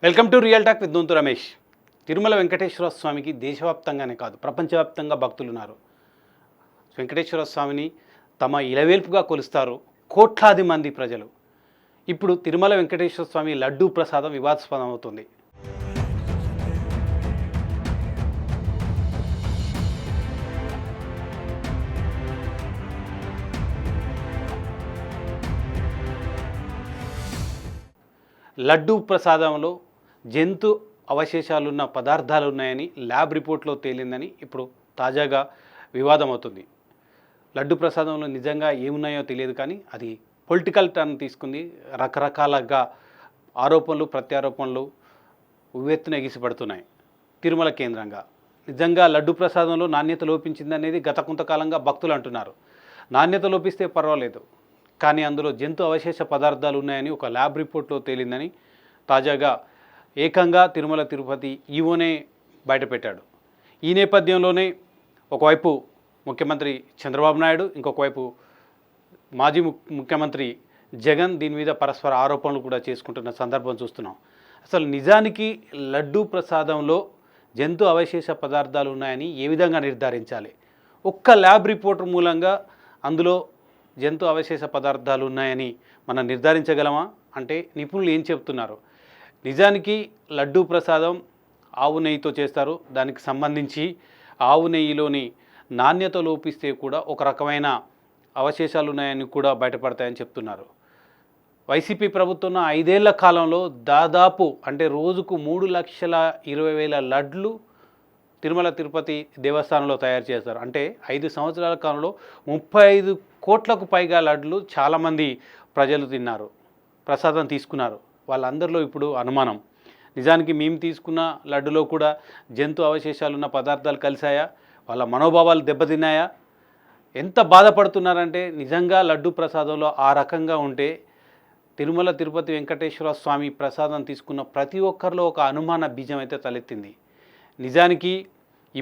Welcome to real talk with Donthu Ramesh. Tirumala Venkateswara స్వామికి దేశవ్యాప్తంగానే కాదు ప్రపంచవ్యాప్తంగా భక్తులున్నారు. వెంకటేశ్వర స్వామిని తమ ఇలవేల్పుగా కొలుస్తారు కోట్లాది మంది ప్రజలు. ఇప్పుడు తిరుమల వెంకటేశ్వర స్వామి లడ్డూ ప్రసాదం వివాదాస్పదం అవుతుంది. లడ్డూ ప్రసాదంలో జంతు అవశేషాలున్న పదార్థాలు ఉన్నాయని ల్యాబ్ రిపోర్ట్లో తేలిందని ఇప్పుడు తాజాగా వివాదం అవుతుంది. లడ్డు ప్రసాదంలో నిజంగా ఏమున్నాయో తెలియదు, కానీ అది పొలిటికల్ టర్న్ తీసుకుంది. రకరకాలుగా ఆరోపణలు ప్రత్యారోపణలు ఉవ్వెత్తున ఎగిసిపడుతున్నాయి. తిరుమల కేంద్రంగా నిజంగా లడ్డు ప్రసాదంలో నాణ్యత లోపించిందనేది గత కొంతకాలంగా భక్తులు అంటున్నారు. నాణ్యత లోపిస్తే పర్వాలేదు, కానీ అందులో జంతు అవశేష పదార్థాలు ఉన్నాయని ఒక ల్యాబ్ రిపోర్ట్లో తేలిందని తాజాగా ఏకంగా తిరుమల తిరుపతి ఈవోనే బయటపెట్టాడు. ఈ నేపథ్యంలోనే ఒకవైపు ముఖ్యమంత్రి చంద్రబాబు నాయుడు, ఇంకొక వైపు మాజీ ముఖ్యమంత్రి జగన్ దీని మీద పరస్పర ఆరోపణలు కూడా చేసుకుంటున్న సందర్భం చూస్తున్నాం. అసలు నిజానికి లడ్డూ ప్రసాదంలో జంతు అవశేష పదార్థాలు ఉన్నాయని ఏ విధంగా నిర్ధారించాలి? ఒక్క ల్యాబ్ రిపోర్ట్ మూలంగా అందులో జంతు అవశేష పదార్థాలు ఉన్నాయని మనం నిర్ధారించగలమా అంటే నిపుణులు ఏం చెప్తున్నారు? నిజానికి లడ్డూ ప్రసాదం ఆవు నెయ్యితో చేస్తారు. దానికి సంబంధించి ఆవు నెయ్యిలోని నాణ్యత లోపిస్తే కూడా ఒక రకమైన అవశేషాలు ఉన్నాయని కూడా బయటపడతాయని చెప్తున్నారు. వైసీపీ ప్రభుత్వం 5 ఏళ్ల కాలంలో దాదాపు అంటే రోజుకు 3,20,000 లడ్లు తిరుమల తిరుపతి దేవస్థానంలో తయారు చేస్తారు. అంటే 5 సంవత్సరాల కాలంలో 35 కోట్లకు పైగా లడ్లు చాలామంది ప్రజలు తిన్నారు, ప్రసాదం తీసుకున్నారు. వాళ్ళందరిలో ఇప్పుడు అనుమానం, నిజానికి మేము తీసుకున్న లడ్డులో కూడా జంతు అవశేషాలున్న పదార్థాలు కలిసాయా? వాళ్ళ మనోభావాలు దెబ్బతిన్నాయా? ఎంత బాధపడుతున్నారంటే నిజంగా లడ్డు ప్రసాదంలో ఆ రకంగా ఉంటే తిరుమల తిరుపతి వెంకటేశ్వర స్వామి ప్రసాదం తీసుకున్న ప్రతి ఒక్కరిలో ఒక అనుమాన బీజం అయితే తలెత్తింది. నిజానికి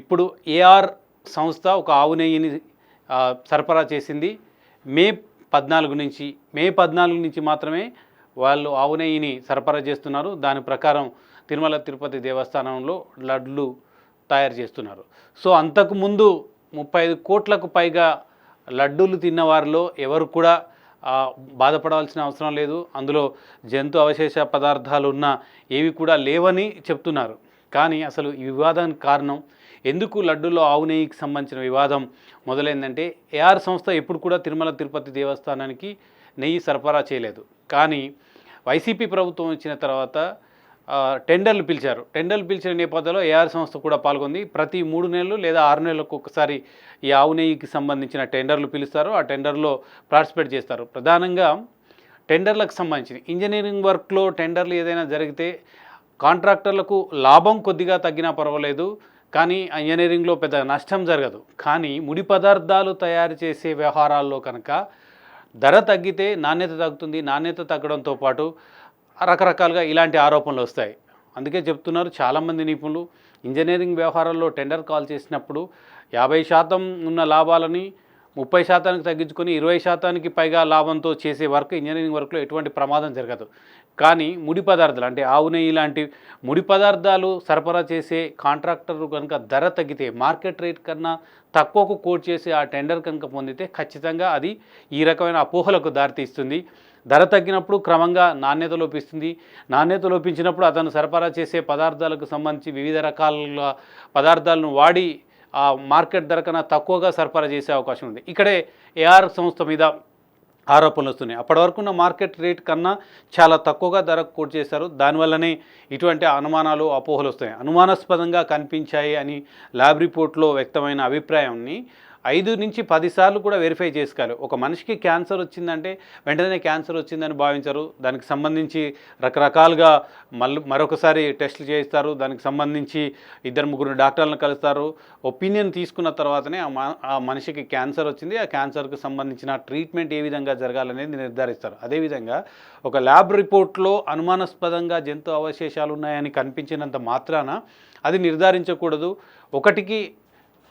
ఇప్పుడు ఏఆర్ సంస్థ ఒక ఆవు నెయ్యిని సరఫరా చేసింది. మే 14 నుంచి మాత్రమే వాళ్ళు ఆవు నెయ్యిని సరఫరా చేస్తున్నారు. దాని ప్రకారం తిరుమల తిరుపతి దేవస్థానంలో లడ్లు తయారు చేస్తున్నారు. సో అంతకుముందు 35 కోట్లకు పైగా లడ్డూలు తిన్న వారిలో ఎవరు కూడా బాధపడాల్సిన అవసరం లేదు. అందులో జంతు అవశేష పదార్థాలు ఉన్న ఏవి కూడా లేవని చెప్తున్నారు. కానీ అసలు ఈ వివాదానికి కారణం ఎందుకు లడ్డూలో ఆవు నెయ్యికి సంబంధించిన వివాదం మొదలైందంటే ఏఆర్ సంస్థ ఎప్పుడు కూడా తిరుమల తిరుపతి దేవస్థానానికి నెయ్యి సరఫరా చేయలేదు. కానీ వైసీపీ ప్రభుత్వం వచ్చిన తర్వాత టెండర్లు పిలిచారు. టెండర్లు పిలిచిన నేపథ్యంలో ఏఆర్ సంస్థ కూడా పాల్గొంది. ప్రతి 3 నెలలు లేదా 6 నెలలకు ఒకసారి ఈ ఆవు నెయ్యికి సంబంధించిన టెండర్లు పిలుస్తారు. ఆ టెండర్లో పార్టిసిపేట్ చేస్తారు. ప్రధానంగా టెండర్లకు సంబంధించి ఇంజనీరింగ్ వర్క్లో టెండర్లు ఏదైనా జరిగితే కాంట్రాక్టర్లకు లాభం కొద్దిగా తగ్గినా పర్వాలేదు, కానీ ఇంజనీరింగ్లో పెద్ద నష్టం జరగదు. కానీ ముడి పదార్థాలు తయారు చేసే వ్యవహారాల్లో కనుక ధర తగ్గితే నాణ్యత తగ్గుతుంది. నాణ్యత తగ్గడంతో పాటు రకరకాలుగా ఇలాంటి ఆరోపణలు వస్తాయి. అందుకే చెప్తున్నారు చాలామంది నిపుణులు, ఇంజనీరింగ్ వ్యవహారాల్లో టెండర్ కాల్ చేసినప్పుడు 50% ఉన్న లాభాలని 30% తగ్గించుకొని 20% పైగా లాభంతో చేసే వర్క్ ఇంజనీరింగ్ వర్క్లో ఎటువంటి ప్రమాదం జరగదు. కానీ ముడి పదార్థాలు అంటే ఆవు నెయ్యి లాంటి ముడి పదార్థాలు సరఫరా చేసే కాంట్రాక్టర్ కనుక ధర తగ్గితే మార్కెట్ రేట్ కన్నా తక్కువకు కోట్ చేసి ఆ టెండర్ కనుక పొందితే ఖచ్చితంగా అది ఈ రకమైన అపోహలకు దారితీస్తుంది. ధర తగ్గినప్పుడు క్రమంగా నాణ్యత లోపిస్తుంది. నాణ్యత లోపించినప్పుడు అతను సరఫరా చేసే పదార్థాలకు సంబంధించి వివిధ రకాల పదార్థాలను వాడి ఆ మార్కెట్ ధర కన్నా తక్కువగా సరఫరా చేసే అవకాశం ఉంది. ఇక్కడే ఏఆర్ సంస్థ మీద ఆరోపణలు వస్తున్నాయి. అప్పటి వరకు ఉన్న మార్కెట్ రేట్ కన్నా చాలా తక్కువగా ధరకు కోట్ చేశారు. దానివల్లనే ఇటువంటి అనుమానాలు అపోహలు వస్తాయి. అనుమానాస్పదంగా కనిపించాయి అని ల్యాబ్ రిపోర్ట్లో వ్యక్తమైన అభిప్రాయాన్ని 5 నుంచి 10 సార్లు కూడా వెరిఫై చేసుకోవాలి. ఒక మనిషికి క్యాన్సర్ వచ్చిందంటే వెంటనే క్యాన్సర్ వచ్చిందని భావించరు. దానికి సంబంధించి రకరకాలుగా మరొకసారి టెస్టులు చేయిస్తారు. దానికి సంబంధించి 2-3 డాక్టర్లను కలుస్తారు. ఒపీనియన్ తీసుకున్న తర్వాతనే ఆ మనిషికి క్యాన్సర్ వచ్చింది, ఆ క్యాన్సర్కు సంబంధించిన ట్రీట్మెంట్ ఏ విధంగా జరగాలనేది నిర్ధారిస్తారు. అదేవిధంగా ఒక ల్యాబ్ రిపోర్ట్లో అనుమానాస్పదంగా జంతు అవశేషాలు ఉన్నాయని కనిపించినంత మాత్రాన అది నిర్ధారించకూడదు. ఒకటికి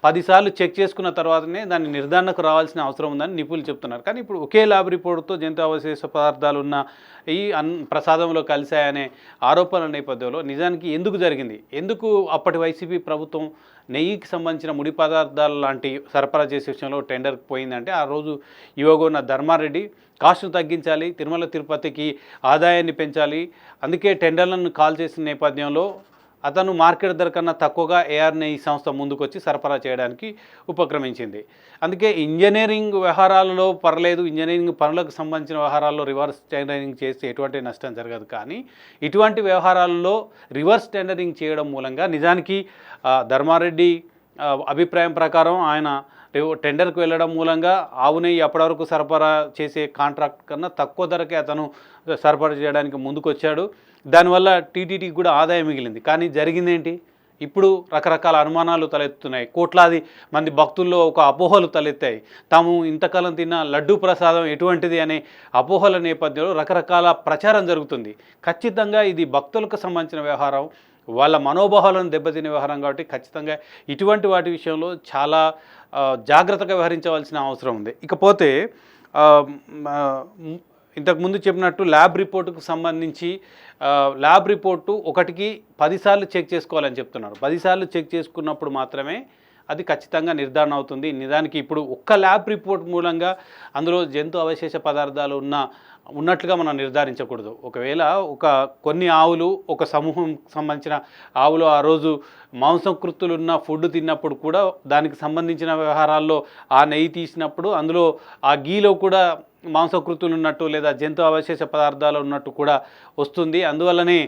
10 సార్లు చెక్ చేసుకున్న తర్వాతనే దాన్ని నిర్ధారణకు రావాల్సిన అవసరం ఉందని నిపుణులు చెప్తున్నారు. కానీ ఇప్పుడు ఒకే ల్యాబ్ రిపోర్ట్‌తో జంతు అవశేష పదార్థాలు ఉన్న ఈ ప్రసాదంలో కలిశాయనే ఆరోపణల నేపథ్యంలో నిజానికి ఎందుకు జరిగింది? ఎందుకు అప్పటి వైసీపీ ప్రభుత్వం నెయ్యికి సంబంధించిన ముడి పదార్థాల లాంటి సరఫరా చేసే విషయంలో టెండర్‌కి పోయిందంటే ఆ రోజు ఈవోగా ఉన్న ధర్మారెడ్డి కాస్ట్‌ను తగ్గించాలి, తిరుమల తిరుపతికి ఆదాయాన్ని పెంచాలి, అందుకే టెండర్లను కాల్ చేసిన నేపథ్యంలో అతను మార్కెట్ ధర కన్నా తక్కువగా ఏఆర్ నెయ్యి సంస్థ ముందుకొచ్చి సరఫరా చేయడానికి ఉపక్రమించింది. అందుకే ఇంజనీరింగ్ వ్యవహారాలలో పర్లేదు, ఇంజనీరింగ్ పనులకు సంబంధించిన వ్యవహారాల్లో రివర్స్ టెండరింగ్ చేస్తే ఎటువంటి నష్టం జరగదు. కానీ ఇటువంటి వ్యవహారాల్లో రివర్స్ టెండరింగ్ చేయడం మూలంగా నిజానికి ధర్మారెడ్డి అభిప్రాయం ప్రకారం ఆయన టెండర్కి వెళ్ళడం మూలంగా ఆవు నెయ్యి అప్పటివరకు సరఫరా చేసే కాంట్రాక్ట్ కన్నా తక్కువ ధరకే అతను సరఫరా చేయడానికి ముందుకొచ్చాడు. దానివల్ల టీటీడీకి కూడా ఆదాయం మిగిలింది. కానీ జరిగిందేంటి? ఇప్పుడు రకరకాల అనుమానాలు తలెత్తుతున్నాయి. కోట్లాది మంది భక్తుల్లో ఒక అపోహలు తలెత్తాయి. తాము ఇంతకాలం తిన్న లడ్డూ ప్రసాదం ఎటువంటిది అనే అపోహల నేపథ్యంలో రకరకాల ప్రచారం జరుగుతుంది. ఖచ్చితంగా ఇది భక్తులకు సంబంధించిన వ్యవహారం, వాళ్ళ మనోభావాలను దెబ్బతినే వ్యవహారం కాబట్టి ఖచ్చితంగా ఇటువంటి వాటి విషయంలో చాలా జాగ్రత్తగా వ్యవహరించవలసిన అవసరం ఉంది. ఇకపోతే ఇంతకుముందు చెప్పినట్టు ల్యాబ్ రిపోర్టుకు సంబంధించి ల్యాబ్ రిపోర్టు ఒకటికి 10 సార్లు చెక్ చేసుకోవాలని చెప్తున్నారు. 10 సార్లు చెక్ చేసుకున్నప్పుడు మాత్రమే అది ఖచ్చితంగా నిర్ధారణ అవుతుంది. నిజానికి ఇప్పుడు ఒక్క ల్యాబ్ రిపోర్ట్ మూలంగా అందులో జంతు అవశేష పదార్థాలు ఉన్నట్లుగా మనం నిర్ధారించకూడదు. ఒకవేళ కొన్ని ఆవులు, ఒక సమూహం సంబంధించిన ఆవులు ఆ రోజు మాంసకృత్తులున్న ఫుడ్ తిన్నప్పుడు కూడా దానికి సంబంధించిన వ్యవహారాల్లో ఆ నెయ్యి తీసినప్పుడు అందులో ఆ గీలో కూడా మాంసకృత్తులు ఉన్నట్టు లేదా జంతు అవశేష పదార్థాలు ఉన్నట్టు కూడా వస్తుంది. అందువల్లనే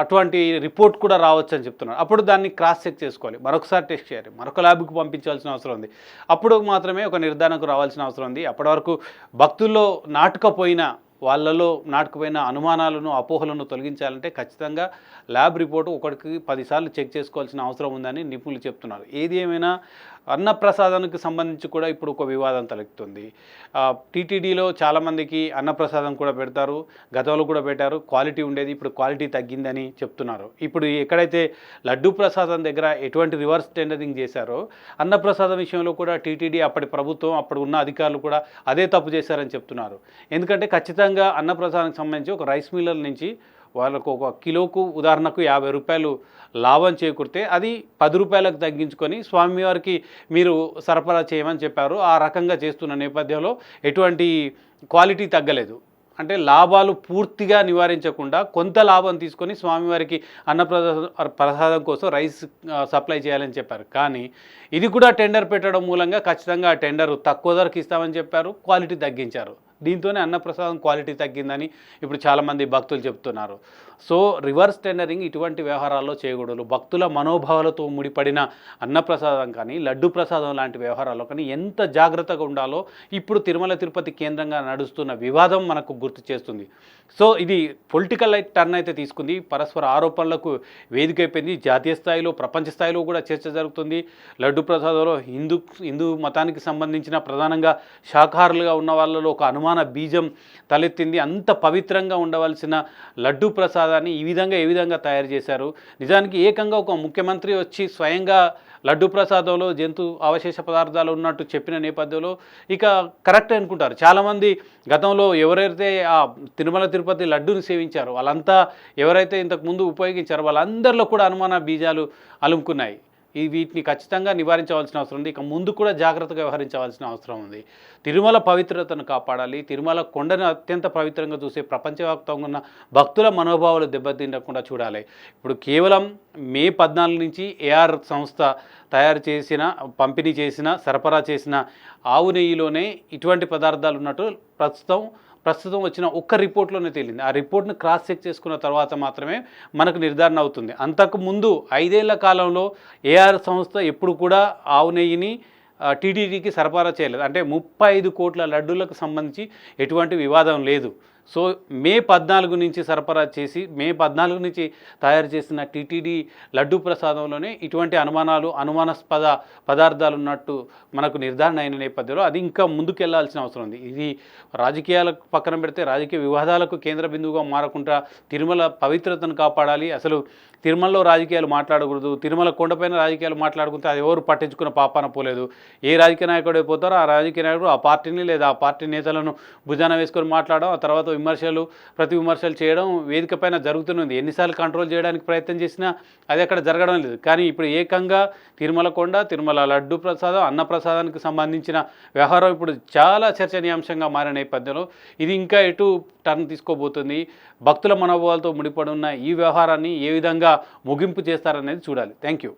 అటువంటి రిపోర్ట్ కూడా రావచ్చు అని చెప్తున్నారు. అప్పుడు దాన్ని క్రాస్ చెక్ చేసుకోవాలి, మరొకసారి టెస్ట్ చేయాలి, మరొక ల్యాబ్కి పంపించాల్సిన అవసరం ఉంది. అప్పుడు మాత్రమే ఒక నిర్ధారణకు రావాల్సిన అవసరం ఉంది. అప్పటి వరకు భక్తుల్లో వాళ్ళలో నాటుకుపోయిన అనుమానాలను, అపోహలను తొలగించాలంటే ఖచ్చితంగా ల్యాబ్ రిపోర్టు ఒకటికి 10 సార్లు చెక్ చేసుకోవాల్సిన అవసరం ఉందని నిపుణులు చెప్తున్నారు. ఏది ఏమైనా అన్నప్రసాదానికి సంబంధించి కూడా ఇప్పుడు ఒక వివాదం తలెత్తుంది. టీటీడీలో చాలామందికి అన్నప్రసాదం కూడా పెడతారు, గతంలో కూడా పెట్టారు, క్వాలిటీ ఉండేది, ఇప్పుడు క్వాలిటీ తగ్గిందని చెప్తున్నారు. ఇప్పుడు ఎక్కడైతే లడ్డూ ప్రసాదం దగ్గర ఎటువంటి రివర్స్ టెండరింగ్ చేశారో అన్నప్రసాదం విషయంలో కూడా టీటీడీ అప్పటి ప్రభుత్వం, అప్పుడు ఉన్న అధికారులు కూడా అదే తప్పు చేశారని చెప్తున్నారు. ఎందుకంటే ఖచ్చితంగా అన్నప్రసాదానికి సంబంధించి ఒక రైస్ మిల్లర్ నుంచి వాళ్ళకు ఒక కిలోకు ఉదాహరణకు 50 రూపాయలు లాభం చేకూరితే అది 10 రూపాయలకు తగ్గించుకొని స్వామివారికి మీరు సరఫరా చేయమని చెప్పారు. ఆ రకంగా చేస్తున్న నేపథ్యంలో ఎటువంటి క్వాలిటీ తగ్గలేదు. అంటే లాభాలు పూర్తిగా నివారించకుండా కొంత లాభం తీసుకొని స్వామివారికి ప్రసాదం కోసం రైస్ సప్లై చేయాలని చెప్పారు. కానీ ఇది కూడా టెండర్ పెట్టడం మూలంగా ఖచ్చితంగా ఆ టెండర్ తక్కువ ధరకు ఇస్తామని చెప్పారు, క్వాలిటీ తగ్గించారు. దీంతోనే అన్నప్రసాదం క్వాలిటీ తగ్గిందని ఇప్పుడు చాలామంది భక్తులు చెప్తున్నారు. సో రివర్స్ టెండరింగ్ ఇటువంటి వ్యవహారాల్లో చేయకూడదు. భక్తుల మనోభావాలతో ముడిపడిన అన్నప్రసాదం కానీ, లడ్డు ప్రసాదం లాంటి వ్యవహారాల్లో కానీ ఎంత జాగ్రత్తగా ఉండాలో ఇప్పుడు తిరుమల తిరుపతి కేంద్రంగా నడుస్తున్న వివాదం మనకు గుర్తు చేస్తుంది. సో ఇది పొలిటికల్ టర్న్ అయితే తీసుకుంది, పరస్పర ఆరోపణలకు వేదిక అయిపోయింది. జాతీయ స్థాయిలో, ప్రపంచ స్థాయిలో కూడా చర్చ జరుగుతుంది. లడ్డు ప్రసాదంలో హిందూ మతానికి సంబంధించిన ప్రధానంగా శాకాహారులుగా ఉన్న వాళ్ళలో ఒక అనుమాన బీజం తలెత్తింది. అంత పవిత్రంగా ఉండవలసిన లడ్డు ప్రసాదాన్ని ఏ విధంగా తయారు చేశారు? నిజానికి ఏకంగా ఒక ముఖ్యమంత్రి వచ్చి స్వయంగా లడ్డు ప్రసాదంలో జంతు అవశేష పదార్థాలు ఉన్నట్టు చెప్పిన నేపథ్యంలో ఇక కరెక్ట్ అనుకుంటారు చాలామంది. గతంలో ఎవరైతే ఆ తిరుమల తిరుపతి లడ్డూని సేవించారో వాళ్ళంతా, ఎవరైతే ఇంతకుముందు ఉపయోగించారో వాళ్ళందరిలో కూడా అనుమాన బీజాలు అలుముకున్నాయి. వీటిని ఖచ్చితంగా నివారించవలసిన అవసరం ఉంది. ఇక ముందు కూడా జాగ్రత్తగా వ్యవహరించవలసిన అవసరం ఉంది. తిరుమల పవిత్రతను కాపాడాలి. తిరుమల కొండను అత్యంత పవిత్రంగా చూసే ప్రపంచవ్యాప్తంగా ఉన్న భక్తుల మనోభావాలు దెబ్బతినకుండా చూడాలి. ఇప్పుడు కేవలం మే 14 నుంచి ఏఆర్ సంస్థ పంపిణీ చేసిన, సరఫరా చేసిన ఆవు నెయ్యిలోనే ఇటువంటి పదార్థాలు ఉన్నట్టు ప్రస్తుతం వచ్చిన ఒక్క రిపోర్ట్లోనే తేలింది. ఆ రిపోర్ట్ను క్రాస్ చెక్ చేసుకున్న తర్వాత మాత్రమే మనకు నిర్ధారణ అవుతుంది. అంతకుముందు 5 ఏళ్ల కాలంలో ఏఆర్ సంస్థ ఎప్పుడు కూడా ఆవు నెయ్యిని టీటీడీకి సరఫరా చేయలేదు. అంటే 35 కోట్ల లడ్డూలకు సంబంధించి ఎటువంటి వివాదం లేదు. సో మే 14 నుంచి సరఫరా చేసి మే 14 నుంచి తయారు చేసిన టీటీడీ లడ్డు ప్రసాదంలోనే ఇటువంటి అనుమానాస్పద పదార్థాలు ఉన్నట్టు మనకు నిర్ధారణ అయిన నేపథ్యంలో అది ఇంకా ముందుకెళ్లాల్సిన అవసరం ఉంది. ఇది రాజకీయాలకు పక్కన పెడితే రాజకీయ వివాదాలకు కేంద్ర బిందువుగా మారకుండా తిరుమల పవిత్రతను కాపాడాలి. అసలు తిరుమలలో రాజకీయాలు మాట్లాడకూడదు. తిరుమల కొండపైన రాజకీయాలు మాట్లాడుకుంటే అది ఎవరు పట్టించుకున్న పాపాన పోలేదు. ఏ రాజకీయ నాయకుడు పోతారో ఆ రాజకీయ నాయకుడు ఆ పార్టీని లేదా ఆ పార్టీ నేతలను భుజాన వేసుకొని మాట్లాడడం, ఆ తర్వాత ప్రతి విమర్శలు చేయడం వేదిక పైన జరుగుతున్నది. ఎన్నిసార్లు కంట్రోల్ చేయడానికి ప్రయత్నం చేసినా అది అక్కడ జరగడం లేదు. కానీ ఇప్పుడు ఏకంగా తిరుమల కొండ, తిరుమల లడ్డు ప్రసాదం, అన్న ప్రసాదానికి సంబంధించిన వ్యవహారం ఇప్పుడు చాలా చర్చనీయాంశంగా మారిన నేపథ్యంలో ఇది ఇంకా ఎటు టర్న్ తీసుకోబోతుంది, భక్తుల మనోభావాలతో ముడిపడి ఉన్న ఈ వ్యవహారాన్ని ఏ విధంగా ముగింపు చేస్తారనేది చూడాలి. Thank you.